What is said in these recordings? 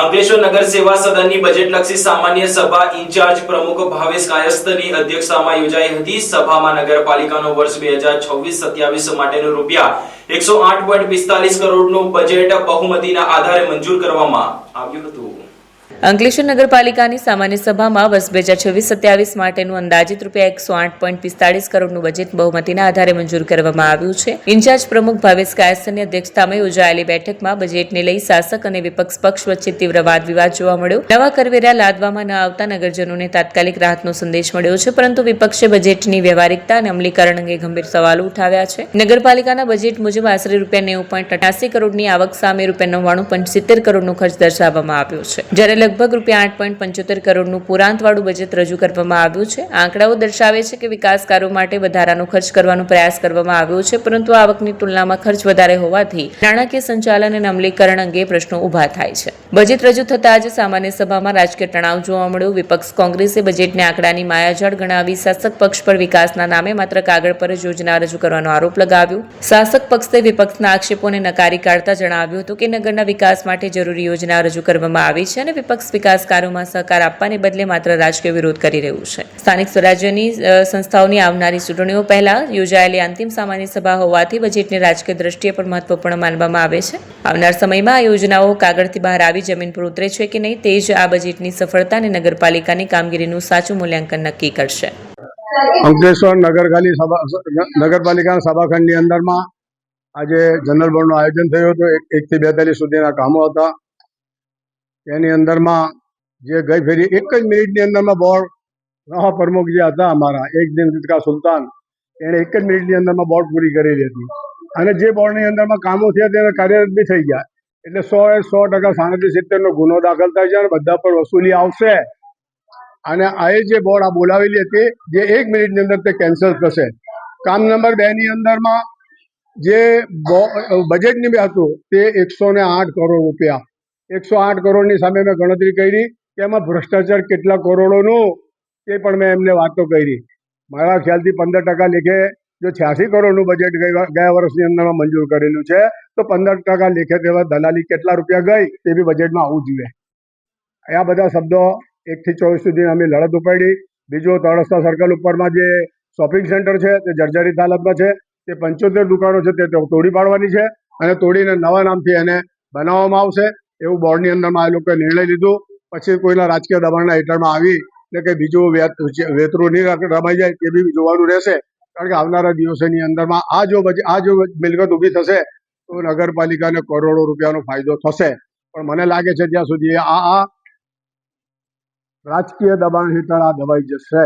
અંકલેશ્વર નગર સેવા સદનની બજેટલક્ષી સામાન્ય સભા ઇન્ચાર્જ પ્રમુખ ભાવેશ કાયસ્થની અધ્યક્ષતામાં યોજાઈ હતી। સભામાં નગરપાલિકાનો વર્ષ 2026-27 માટેનું ₹108.45 કરોડનું બજેટ બહુમતીના આધારે મંજૂર કરવામાં આવ્યું હતું। અંકલેશ્વર નગરપાલિકાની સામાન્ય સભામાં વર્ષ 2026-27 માટેનું અંદાજિત ₹108.45 કરોડનું બજેટ બહુમતીના આધારે મંજૂર કરવામાં આવ્યું છે। ઇન્ચાર્જ પ્રમુખ ભાવેશ કાયસ્થની અધ્યક્ષતામાં યોજાયેલી બેઠકમાં બજેટને લઈ શાસક અને વિપક્ષ પક્ષ વચ્ચે તીવ્ર વાદ વિવાદ જોવા મળ્યો। નવા કરવેરા લાદવામાં ન આવતા નગરજનોને તાત્કાલિક રાહતનો સંદેશ મળ્યો છે, પરંતુ વિપક્ષે બજેટની વ્યવહારિકતા અને અમલીકરણ અંગે ગંભીર સવાલો ઉઠાવ્યા છે। નગરપાલિકાના બજેટ મુજબ આશરે ₹90.88 કરોડની આવક સામે ₹99.70 કરોડનો ખર્ચ દર્શાવવામાં આવ્યો છે, જ્યારે લગભગ ₹8.75 કરોડનું પુરાંતવાળું બજેટ રજૂ કરવામાં આવ્યું છે। આંકડાઓ દર્શાવે છે કે વિકાસ કાર્યો માટે વધારાનો ખર્ચ કરવાનો પ્રયાસ કરવામાં આવ્યો છે, પરંતુ આવકની તુલનામાં ખર્ચ વધારે હોવાથી નાણાકીય સંચાલન અને અમલીકરણ અંગે પ્રશ્નો ઊભા થાય છે। બજેટ રજૂ થતાં જ સામાન્ય સભામાં રાજકીય તણાવ જોવા મળ્યો। વિપક્ષ કોંગ્રેસે બજેટને આંકડાની માયાજાળ ગણાવી શાસક પક્ષ પર વિકાસના નામે માત્ર કાગળ પર જ યોજના રજૂ કરવાનો આરોપ લગાવ્યો। શાસક પક્ષે વિપક્ષના આક્ષેપોને નકારી કાઢતા જણાવ્યું હતું કે નગરના વિકાસ માટે જરૂરી યોજના રજૂ કરવામાં આવી છે અને વિપક્ષ વિકાસ કાર્યોમાં સહકાર આપવાને બદલે માત્ર રાજકીય વિરોધ કરી રહ્યું છે। સ્થાનિક સ્વરાજ્યની સંસ્થાઓની આવનારી ચૂંટણીઓ પહેલા યોજાયેલી અંતિમ સામાન્ય સભા હોવાથી બજેટને રાજકીય દ્રષ્ટિએ પણ મહત્વપૂર્ણ માનવામાં આવે છે। આવનાર સમયમાં આ યોજનાઓ કાગળથી બહાર આવી જમીન પર ઉતરે છે કે નહીં, તે જ આ બજેટની સફળતા અને નગરપાલિકાની કામગીરીનું સાચું મૂલ્યાંકન નક્કી કરશે। અંકલેશ્વર નગરપાલિકાના સભાખંડની અંદરમાં આજે જનરલ બોર્ડનું આયોજન થયું હતું। 1 થી 42 સુધીના કામો હતા। તેની અંદરમાં જે ગઈ ફેરી 1 જ મિનિટની અંદરમાં બોર્ડ નવા પ્રમુખ જે હતા અમારા એક દિન કા સુલતાન, એણે 1 જ મિનિટની અંદરમાં બોર્ડ પૂરી કરેલી હતી અને જે બોર્ડની અંદરમાં કામો થયા તે કાર્યરત બી થઈ ગયા। એટલે 100% 37-70નો ગુનો દાખલ થાય છે અને બધા પર વસૂલી આવશે અને આ જે બોર્ડ આ બોલાવેલી હતી જે 1 મિનિટની અંદર તે કેન્સલ થશે। કામ નંબર 2 ની અંદરમાં જે બજેટની બી હતું તે 108 કરોડ રૂપિયા, 108 કરોડની સામે મેં ગણતરી કરી કે એમાં ભ્રષ્ટાચાર કેટલા કરોડોનું તે પણ મેં એમને વાતો કરી। મારા ખ્યાલથી 15% લેખે જો 86 કરોડનું બજેટ ગયા વર્ષની અંદરમાં મંજૂર કરેલું છે તો 15% લેખે તેવા દલાલી કેટલા રૂપિયા ગઈ તે બી બજેટમાં આવવું જોઈએ। આ બધા શબ્દો 1 થી 24 સુધી અમે લડત ઉપાડી। બીજો તળસ્તા સર્કલ ઉપરમાં જે શોપિંગ સેન્ટર છે તે જર્જરિત હાલતમાં છે। તે 75 દુકાનો છે તે તોડી પાડવાની છે અને તોડીને નવા નામથી એને બનાવવામાં આવશે એવું બોર્ડની અંદરમાં આ લોકોએ નિર્ણય લીધો। પછી કોઈના રાજકીય દબાણના હેઠળમાં આવી ને કંઈ બીજું વેતરું નહીં રમાઈ જાય તે બી જોવાનું રહેશે, કારણ કે આવનારા દિવસોની અંદરમાં આ જો મિલકત ઊભી થશે તો નગરપાલિકાને કરોડો રૂપિયાનો ફાયદો થશે। પણ મને લાગે છે જ્યાં સુધી આ રાજકીય દબાણ હેઠળ આ દબાઈ જશે।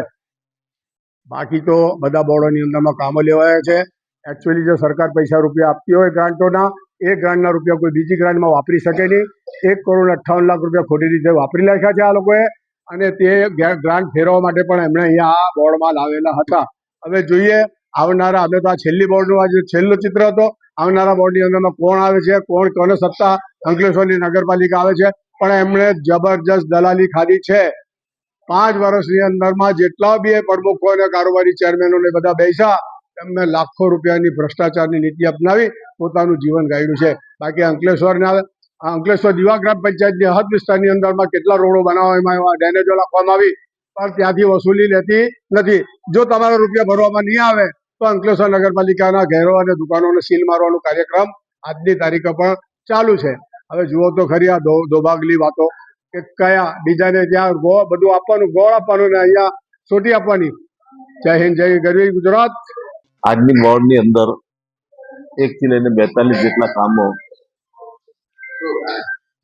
બાકી તો બધા બોર્ડોની અંદરમાં કામો લેવાયા છે। એકચ્યુઅલી જો સરકાર પૈસા રૂપિયા આપતી હોય ગ્રાન્ટોના, એ ગ્રાન્ટના રૂપિયા કોઈ બીજી ગ્રાન્ટમાં વાપરી શકે નહીં। 1,58,00,000 રૂપિયા ખોટી રીતે વાપરી નાખ્યા છે આ લોકોએ અને તે ગ્રાન્ટ ફેરવવા માટે પણ એમણે અહીંયા આ બોર્ડમાં લાવેલા હતા। હવે જોઈએ આવનારા, અમે તો આ છેલ્લી બોર્ડનું આજે છેલ્લું ચિત્ર હતો, આવનારા બોર્ડની અંદરમાં કોણ આવે છે, કોને સત્તા અંકલેશ્વરની નગરપાલિકા આવે છે, પણ એમણે જબરજસ્ત દલાલી ખાધી છે। 5 વર્ષની અંદરમાં જેટલા બી પ્રમુખો અને કારોબારી ચેરમેનોને બધા બેસ્યા, એમને લાખો રૂપિયાની ભ્રષ્ટાચારની નીતિ અપનાવી પોતાનું જીવન ગાળ્યું છે। બાકી અંકલેશ્વર દીવા ગ્રામ પંચાયતની હદ વિસ્તારની અંદરમાં કેટલા રોડો બનાવવામાં આવ્યા, ડેનેજો નાખવામાં આવી, પણ ત્યાંથી વસૂલી લેતી નથી। જો તમારા રૂપિયા ભરવામાં નહીં આવે તો અંકલેશ્વર નગરપાલિકાના ઘરો અને દુકાનોને સીલ મારવાનો કાર્યક્રમ આજની તારીખે પણ ચાલુ છે। હવે જુઓ તો ખરી આ દોભાગલી વાતો કે કયા બીજાને ત્યાં બધું આપવાનું, ગોળ આપવાનું ને અહીંયા સોટી આપવાની। જય હિન્દ, જય ગરવી ગુજરાત। આજની બોર્ડની અંદર 1 થી લઈને 42 જેટલા કામો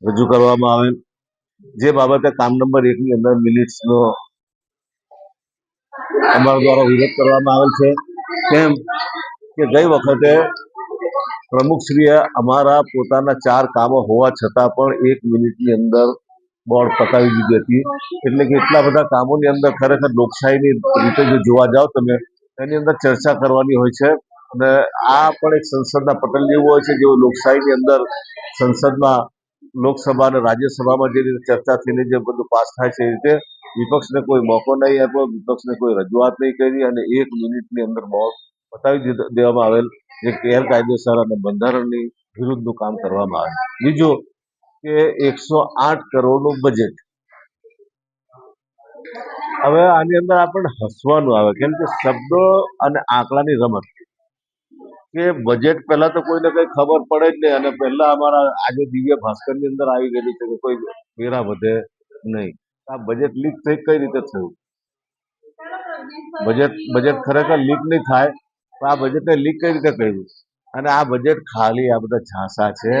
રજૂ કરવામાં આવેલ, જે બાબતે કામ નંબર 1 ની અંદર મિનિટ્સનો અમારા દ્વારા વિરોધ કરવામાં આવેલ છે। કેમ કે ગઈ વખતે પ્રમુખશ્રીએ અમારા પોતાના 4 કામો હોવા છતાં પણ 1 મિનિટની અંદર બોર્ડ પતાવી દીધી હતી। એટલે કે એટલા બધા કામોની અંદર ખરેખર લોકશાહીની રીતે જો જોવા જાઓ તમે, એની અંદર ચર્ચા કરવાની હોય છે અને આ પણ એક સંસદના પટલ જેવું હોય છે, જેવું લોકશાહીની અંદર સંસદમાં લોકસભા અને રાજ્યસભામાં જે રીતે ચર્ચા થઈને જે બધું પાસ થાય છે, એ રીતે વિપક્ષને કોઈ મોકો નહીં આપ્યો, વિપક્ષને કોઈ રજૂઆત નહીં કરી અને 1 મિનિટની અંદર બોર્ડ પતાવી દેવામાં આવેલ, જે ગેરકાયદેસર અને બંધારણની વિરુદ્ધનું કામ કરવામાં આવે। બીજું કે 108 કરોડનું બજેટ. હવે આની અંદર આપણને હસવાનું આવે, કેમ કે શબ્દો અને આંકડાની રમત. કે બજેટ પહેલા તો કોઈને કઈ ખબર પડે જ નહીં, અને પહેલા અમારા આજે દિવ્ય ભાસ્કરની અંદર આવી ગયેલું છે કે કોઈ વેરા વધે નહીં. આ બજેટ લીક થઈ કઈ રીતે થયું? બજેટ ખરેખર લીક નહીં થાય તો આ બજેટને લીક કઈ રીતે કર્યું? અને આ બજેટ ખાલી આ બધા ઝાંસા છે,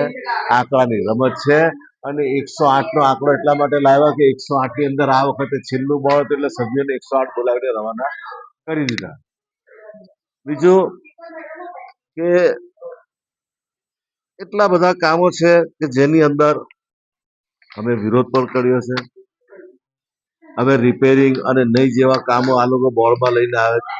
આંકડાની રમત છે. અને 108 નો આંકડો એટલા માટે લાવ્યા કે 108 ની અંદર આ વખતે છેલ્લું બળ હતું એટલે સભ્યોને 108 બોલાવીને રવાના કરી દીધા. બીજું કે એટલા બધા કામો છે કે જેની અંદર અમે વિરોધ પણ કર્યો છે. હવે રિપેરિંગ અને નહીં જેવા કામો આ લોકો બોર્ડમાં લઈને આવે છે,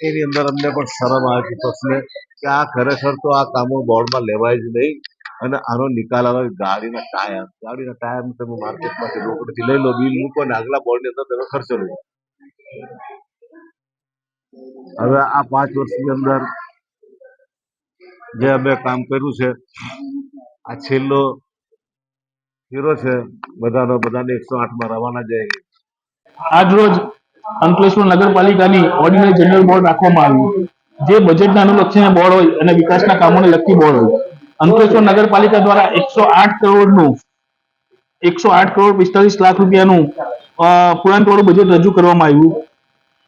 એની અંદર અમને પણ શરમ આવે છે પક્ષને કે આ ખરેખર તો આ કામો બોર્ડમાં લેવાય જ નહીં. અને આનો નિકાલ આવે ગાડીના ટાયર તમે માર્કેટમાંથી રોકડેથી લઈ લો, બિલ મૂકો અને આગલા બોર્ડની અંદર તમે ખર્ચો લો. હવે આ 5 વર્ષની અંદર જે અમે કામ કર્યું છે, આ છેલ્લો ફેરો છે બધાને 108 માં રવાના જાય. આજ રોજ અંકલેશ્વર નગરપાલિકાની ઓર્ડિનરી જનરલ બોર્ડ રાખવામાં આવ્યું, જે બજેટને અનુલક્ષીને બોર્ડ હોય અને વિકાસના કામોને લગતી બોર્ડ હોય. અંકલેશ્વર નગરપાલિકા દ્વારા 108 કરોડ 45 લાખ રૂપિયાનું પૂર્ણાંકવાળું બજેટ રજૂ કરવામાં આવ્યું,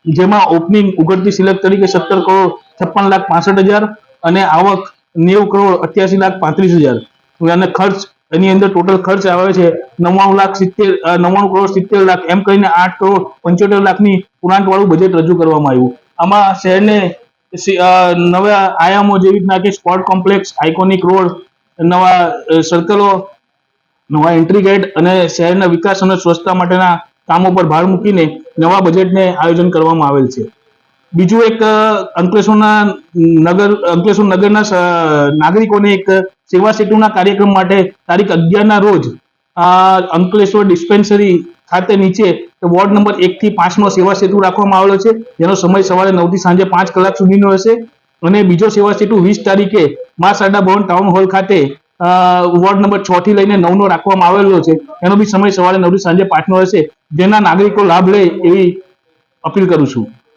જેમાં ઓપનિંગ ઉઘડતી સિલક તરીકે 17 કરોડ 56 લાખ 65 હજાર અને આવક 90 કરોડ 88 લાખ 35 હજાર અને ખર્ચ એની અંદર ટોટલ ખર્ચ આવે છે 99 કરોડ 70 લાખ, એમ કરીને 8 કરોડ 75 લાખની પૂર્ણાંકવાળું બજેટ રજૂ કરવામાં આવ્યું. આમાં શહેરને નવા આયામો જેવી રીતના કે સ્પોર્ટ કોમ્પ્લેક્સ, આઇકોનિક રોડ, નવા સર્કલો, નવા એન્ટ્રી ગેટ અને શહેરના વિકાસ અને સ્વચ્છતા માટેના કામો પર ભાર મૂકીને નવા બજેટને આયોજન કરવામાં આવેલ છે. બીજું એક અંકલેશ્વર નગરના નાગરિકોને એક સેવા સેતુના કાર્યક્રમ માટે તારીખ 11 રોજ અંકલેશ્વર ડિસ્પેન્સરી ખાતે નીચે વોર્ડ નંબર 1 થી 5 નો સેવા સેતુ રાખવામાં આવેલો છે, જેનો સમય સવારે 9 થી સાંજે 5 કલાક સુધીનો હશે. અને બીજો સેવા સેતુ 20 તારીખે મા શારદા ભવન ટાઉન હોલ ખાતે વોર્ડ નંબર 6 થી લઈને 9 નો રાખવામાં આવેલો છે, એનો બી સમય સવારે 9 થી સાંજે 5 નો હશે, જેના નાગરિકો લાભ લે એવી અપીલ કરું છું.